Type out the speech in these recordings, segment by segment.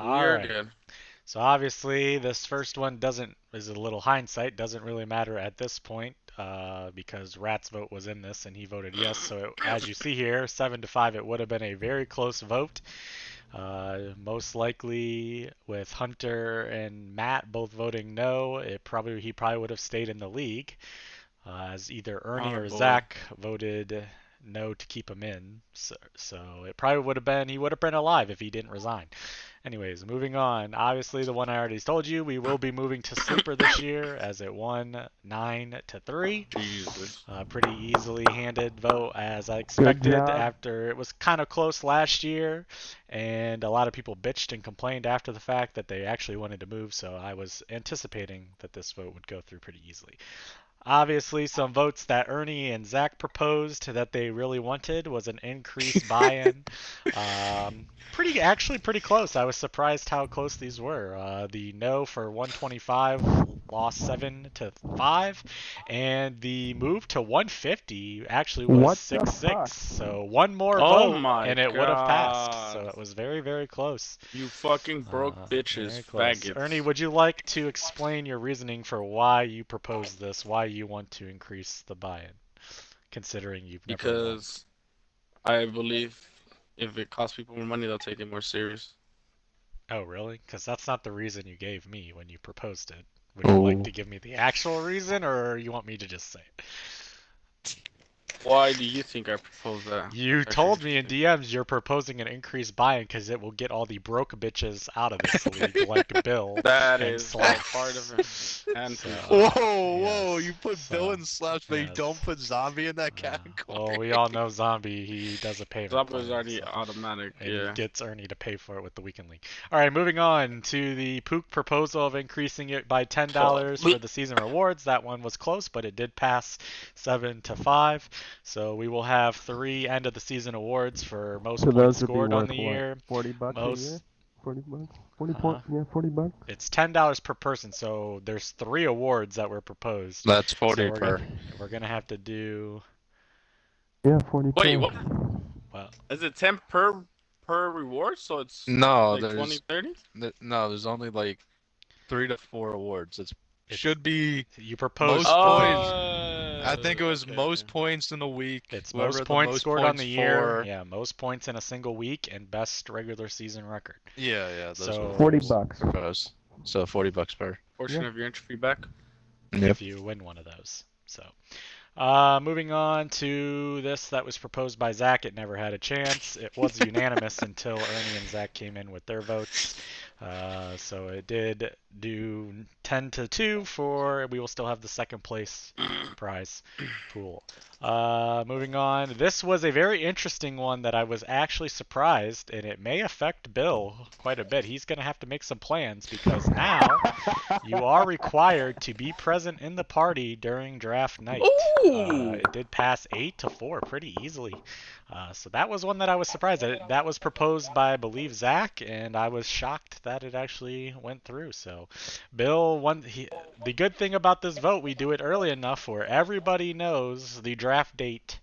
We All are right. good. So obviously, this first one is a little hindsight, doesn't really matter at this point because Rat's vote was in this and he voted yes. So as you see here, 7-5, it would have been a very close vote. Most likely, with Hunter and Matt both voting no, he probably would have stayed in the league, as either Ernie Oh or boy. Zach voted no to keep him in. So it probably would have been he would have been alive if he didn't resign. Anyways, moving on. Obviously, the one I already told you, we will be moving to Sleeper this year as it won 9-3. Jesus. Pretty easily handed vote as I Good expected job. after it was kind of close last year, and a lot of people bitched and complained after the fact that they actually wanted to move, so I was anticipating that this vote would go through pretty easily. Obviously, some votes that Ernie and Zach proposed that they really wanted was an increased buy-in. Actually pretty close. I was surprised how close these were. The no for 125 lost 7-5, and the move to 150 actually was What the 6-6. fuck? So one more Oh vote my and it would have passed. So god. it was very, very close. You fucking broke bitches, Very close. Ernie, faggots. would you like to explain your reasoning for why you proposed this, why you want to increase the buy-in, considering you've never won? Because I believe if it costs people more money, they'll take it more serious. Oh, really? Because that's not the reason you gave me when you proposed it. Would you like Oh. to give me the actual reason, or you want me to just say it? Why do you think I proposed that? You That's actually told me in interesting. DMs you're proposing an increased buy-in because it will get all the broke bitches out of this league, like Bill That and is a Slaps. part of it. And So, Fuchsia. Whoa, yes. you put Bill So, and Slaps, but you don't yes. put Zombie in that Well, category. we all know Zombie. He does a payment Zappa is plan, already so automatic, and he yeah. gets Ernie to pay for it with the weekend league. All right, moving on to the Pook proposal of increasing it by $10 for the season rewards. That one was close, but it did pass 7-5. So we will have three end of the season awards for most So points those would be scored on worth the what? year. 40 bucks a year? Most 40 bucks? 40 uh, point? Yeah, 40 bucks. it's $10 per person. So there's three awards that were proposed. That's So 40 per. we're gonna have to do Yeah, 40 Wait, per. what? well. Is it 10 per reward? So it's No, like 20, 30? no, there's only like 3 to 4 awards. It It should be you proposed most for points. I think it Oh, was okay, okay. most points in a week. It's Whoever most had the points most scored on points the year. for. Yeah, most points in a single week and best regular season record. Yeah, yeah, those were the 40 So ones bucks. proposed. So 40 bucks per. Portion Yeah. of your entry fee back. Yep. if you win one of those. So moving on to this that was proposed by Zach, it never had a chance. It was unanimous until Ernie and Zach came in with their votes. So it did do 10-2 for. We will still have the second place prize pool. Moving on, this was a very interesting one that I was actually surprised, and it may affect Bill quite a bit. He's going to have to make some plans because now you are required to be present in the party during draft night. Ooh! It did pass 8-4 pretty easily. So that was one that I was surprised at. That was proposed by, I believe, Zach, and I was shocked that it actually went through. So, Bill, the good thing about this vote, we do it early enough where everybody knows the draft date,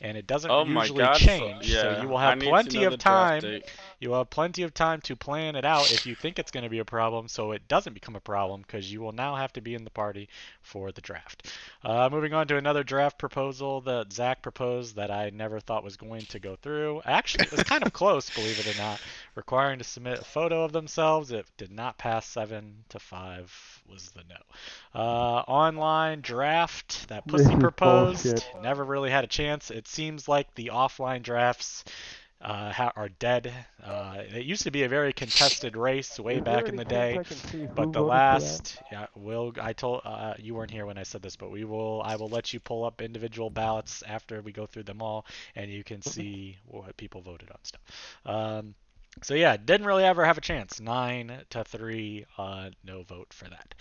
and it doesn't Oh my usually god, so change. So you yeah, will I have need to plenty know of the draft time. date. You will have plenty of time to plan it out if you think it's going to be a problem, so it doesn't become a problem because you will now have to be in the party for the draft. Moving on to another draft proposal that Zach proposed that I never thought was going to go through. Actually, it was kind of close, believe it or not. Requiring to submit a photo of themselves. It did not pass 7-5 was the no. Online draft that This Pussy is proposed bullshit. never really had a chance. It seems like the offline drafts are dead. It used to be a very contested race way Is there back in any the chance day, I can see who but the voted for that? last, yeah, will I told you weren't here when I said this, but I will let you pull up individual ballots after we go through them all, and you can see what people voted on stuff. So yeah, didn't really ever have a chance. 9-3, no vote for that.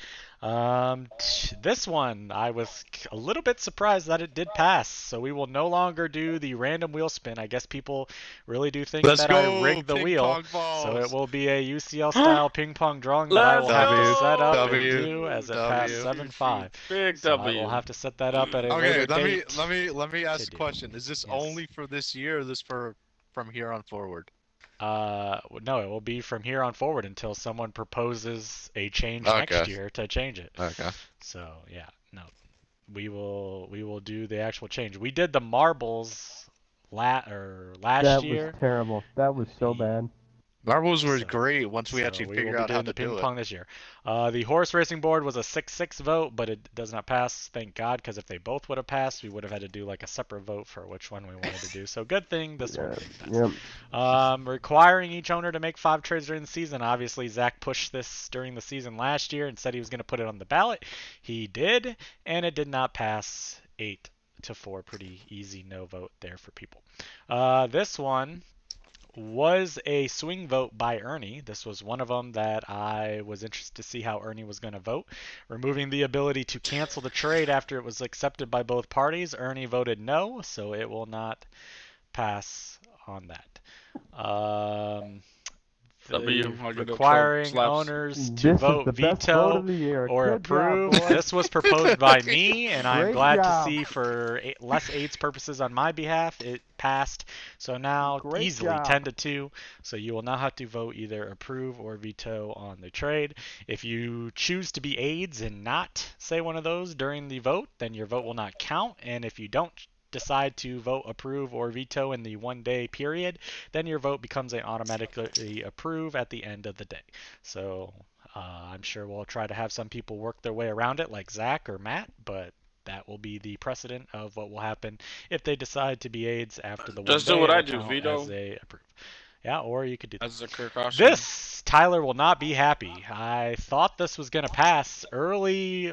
This one, I was a little bit surprised that it did pass. So we will no longer do the random wheel spin. I guess people really do think Let's that I go, rigged the ping wheel. pong So it balls. will be a UCL style ping pong drawing that I Let's will have to W, set up go! and W, do as it passed W. Shoot, shoot. 7-5. Big So I will W. have to set that up at a Okay, later let me date let me let me to ask a do. question. Is this Yes. only for this year or this for from here on forward? No, it will be from here on forward until someone proposes a change Okay. next year to change it. Okay. So yeah, no, we will do the actual change. We did the marbles last That year. was terrible. That was so bad. Marbles were So- great once we So actually we figured will be out how doing to the ping do it. pong this year. The horse racing board was a 6-6 vote, but it does not pass. Thank God, because if they both would have passed, we would have had to do like a separate vote for which one we wanted to do. So good thing this one didn't pass. Yep. Requiring each owner to make 5 trades during the season. Obviously, Zach pushed this during the season last year and said he was going to put it on the ballot. He did, and it did not pass 8-4. Pretty easy no vote there for people. This one was a swing vote by Ernie. This was one of them that I was interested to see how Ernie was going to vote. Removing the ability to cancel the trade after it was accepted by both parties. Ernie voted no, so it will not pass on that. W, I'll get a Requiring slaps. owners to This vote is the best vote veto of the year. or Good job, approve. boys. This was proposed by me, and I'm Great glad to job. see for less aids purposes on my behalf, it passed. So now Great easily job. 10-2. So you will now have to vote either approve or veto on the trade. If you choose to be aids and not say one of those during the vote, then your vote will not count. And if you don't decide to vote approve or veto in the 1 day period, then your vote becomes an automatically approve at the end of the day. So I'm sure we'll try to have some people work their way around it like Zach or Matt, but that will be the precedent of what will happen if they decide to be aids after the 1 Just day. do what it I will do, count veto. as a approve. Yeah, or you could do that. As a precaution. This Tyler will not be happy. I thought this was going to pass. Early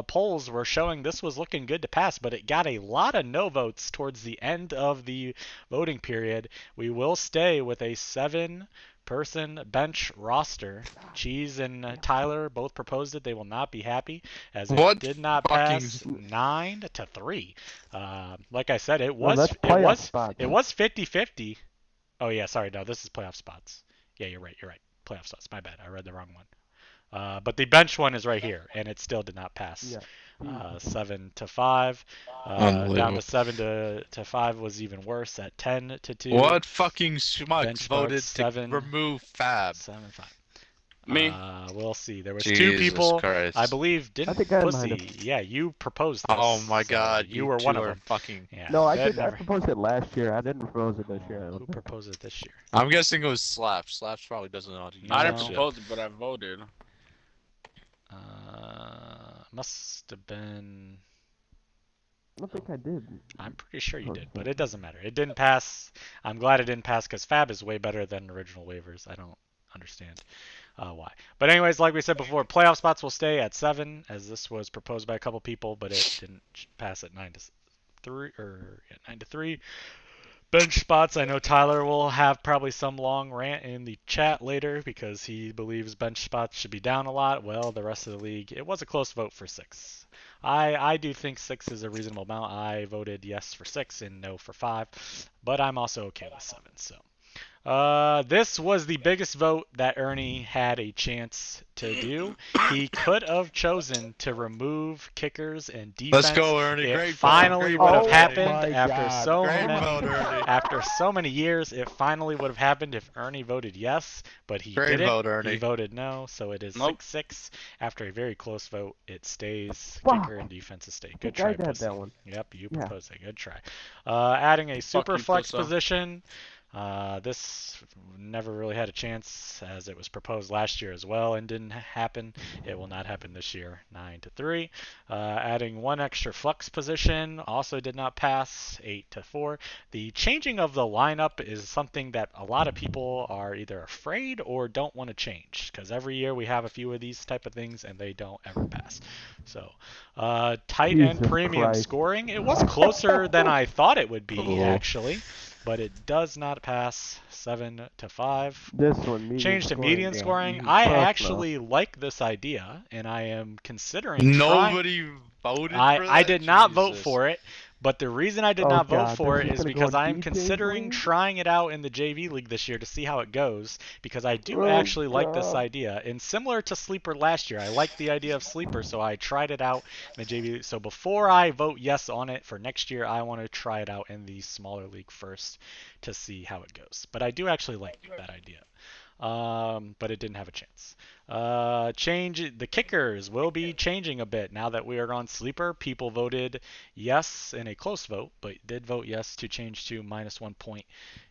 polls were showing this was looking good to pass, but it got a lot of no votes towards the end of the voting period. We will stay with a 7-person bench roster. Cheese and Tyler both proposed it. They will not be happy as it What did not fucking- pass 9-3. Like I said, it Well, was that's playoff spots. it was 50-50. Oh yeah, sorry, no, this is playoff spots. Yeah, you're right. Playoff spots. My bad. I read the wrong one. But the bench one is right here, and it still did not pass. Yeah. 7-5. Down Unbelievable. to 7-5 was even worse at 10-2. What fucking schmuck Bench voted votes, to 7. remove Fab? 7-5. Me. We'll see. There was Jesus 2 people. Christ. I believe didn't think I might Pussy. Yeah, you proposed this. Oh my so God, you were one of them. Fucking. Yeah. No, I that did. I never- proposed it last year. I didn't propose it this year. I don't Who think. proposed it this year? I'm guessing it was Slaps. Slaps probably doesn't know how to use I No. didn't that shit. propose it, but I voted. Must have been. I don't think I did. I'm pretty sure you did, but it doesn't matter. It didn't pass. I'm glad it didn't pass because Fab is way better than original waivers. I don't understand why. But anyways, like we said before, playoff spots will stay at 7, as this was proposed by a couple people, but it didn't pass at 9-3. Bench spots. I know Tyler will have probably some long rant in the chat later because he believes bench spots should be down a lot. Well, the rest of the league, it was a close vote for 6. I do think 6 is a reasonable amount. I voted yes for 6 and no for 5, but I'm also okay with 7. So this was the biggest vote that Ernie had a chance to do. He could have chosen to remove kickers and defense. Let's go, Ernie. It Great vote. finally Great would have vote, happened my after God. so Great many vote, Ernie. after so many years. It finally would have happened if Ernie voted yes, but he Great didn't. vote, Ernie. He voted no, so it is Nope. 6-6. After a very close vote, it stays. Fuck. Kicker and defenses stay. I Good think I try, got Pussy. that one. Yep, you Yeah. proposed it. Good try. Adding a super you, flex Pusso. position. This never really had a chance as it was proposed last year as well and didn't happen. It will not happen this year. 9-3. Adding 1 extra flex position also did not pass. 8-4. The changing of the lineup is something that a lot of people are either afraid or don't want to change because every year we have a few of these type of things and they don't ever pass. So tight end Jesus premium Christ. scoring. It was closer than I thought it would be Oh. actually, but it does not pass. 7-5. This one. Median Change to scoring, median yeah. scoring. Mm, I fuck no. actually like this idea, and I am considering trying. Nobody voted for I that? did not vote Jesus. for it, but the reason I did Oh, not vote God, for that's it just is gonna go because in I am DJ's considering league? trying it out in the JV league this year to see how it goes, because I do Oh, actually like this God. idea. And similar to Sleeper last year, I liked the idea of Sleeper, so I tried it out in the JV. So before I vote yes on it for next year, I want to try it out in the smaller league first to see how it goes. But I do actually like that idea. But it didn't have a chance. Change the kickers will be changing a bit now that we are on Sleeper. People voted yes in a close vote, but did vote yes to change to -1 point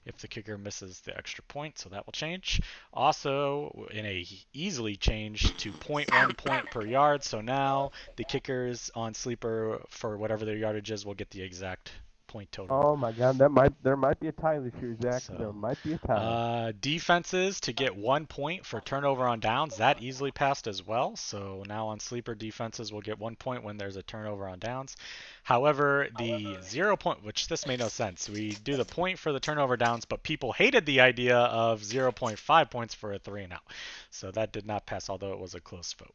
if the kicker misses the extra point, so that will change. Also, in a easily changed to 0.1 point per yard, so now the kickers on Sleeper for whatever their yardage is will get the exact point total. Oh my God, there might be a tie this year, Zach. So, There might be a tie. defenses to get 1 point for turnover on downs. That easily passed as well. So now on Sleeper, defenses will get 1 point when there's a turnover on downs. However, the 0 point, which this made no sense. We do the point for the turnover downs, but people hated the idea of 0.5 points for a 3 and out. So that did not pass, although it was a close vote.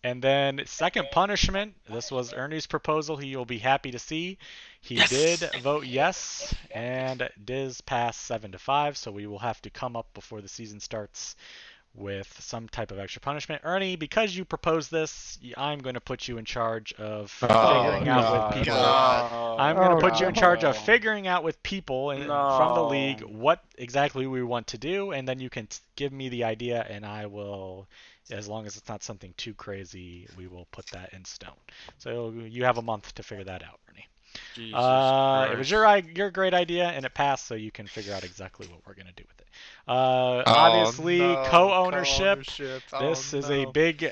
And then second punishment, this was Ernie's proposal. He will be happy to see. He did vote yes, and Diz passed 7-5. So we will have to come up before the season starts with some type of extra punishment. Ernie, because you proposed this, I'm going to put you in charge of figuring out with people. I'm going to put you in charge of figuring out with people from the league what exactly we want to do, and then you can give me the idea, and I will, as long as it's not something too crazy, we will put that in stone. So you have a month to figure that out, Ernie. Jesus It was Christ. your great idea, and it passed, so you can figure out exactly what we're going to do with it. Obviously, co-ownership. This is a big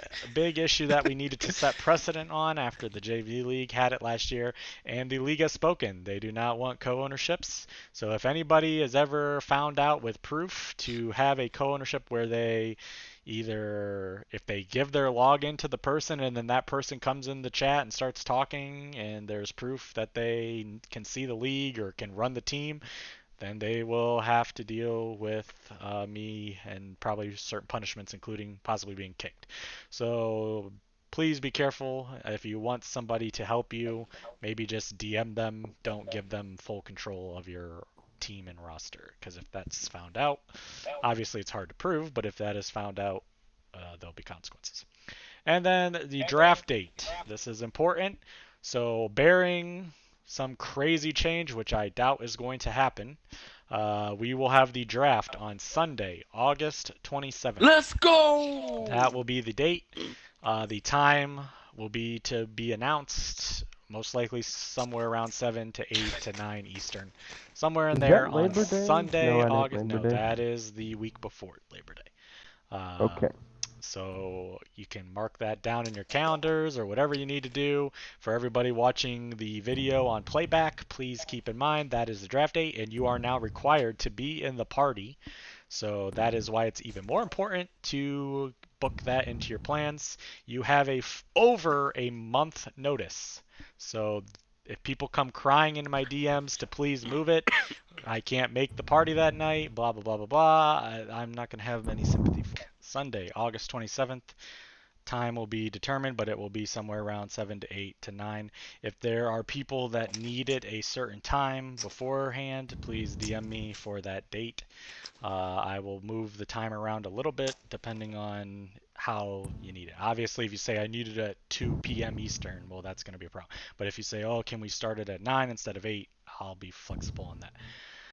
issue that we needed to set precedent on after the JV League had it last year, and the league has spoken. They do not want co-ownerships. So if anybody is ever found out with proof to have a co-ownership where they either, if they give their login to the person and then that person comes in the chat and starts talking and there's proof that they can see the league or can run the team, then they will have to deal with me and probably certain punishments, including possibly being kicked. So please be careful. If you want somebody to help you, maybe just DM them. Don't give them full control of your team and roster, because if that's found out, obviously it's hard to prove, but if that is found out, there'll be consequences. And then the draft date. This is important. So bearing some crazy change, which I doubt is going to happen, we will have the draft on Sunday, August 27th. Let's go! That will be the date. The time will be to be announced, most likely somewhere around 7 to 8 to 9 Eastern. Somewhere in Is there that on Labor Day? Sunday, No, that ain't August. Labor No, Day. that is the week before Labor Day. Okay. So you can mark that down in your calendars or whatever you need to do. For everybody watching the video on playback, please keep in mind that is the draft date, and you are now required to be in the party. So that is why it's even more important to book that into your plans. You have over a month notice. So if people come crying into my DMs to please move it, I can't make the party that night, blah, blah, blah, blah, blah, I'm not going to have any sympathy for it. Sunday, August 27th. Time will be determined, but it will be somewhere around 7 to 8 to 9. If there are people that need it a certain time beforehand, please DM me for that date. I will move the time around a little bit depending on how you need it. Obviously, if you say I need it at 2 p.m. Eastern, well, that's going to be a problem. But if you say, oh, can we start it at 9 instead of 8, I'll be flexible on that.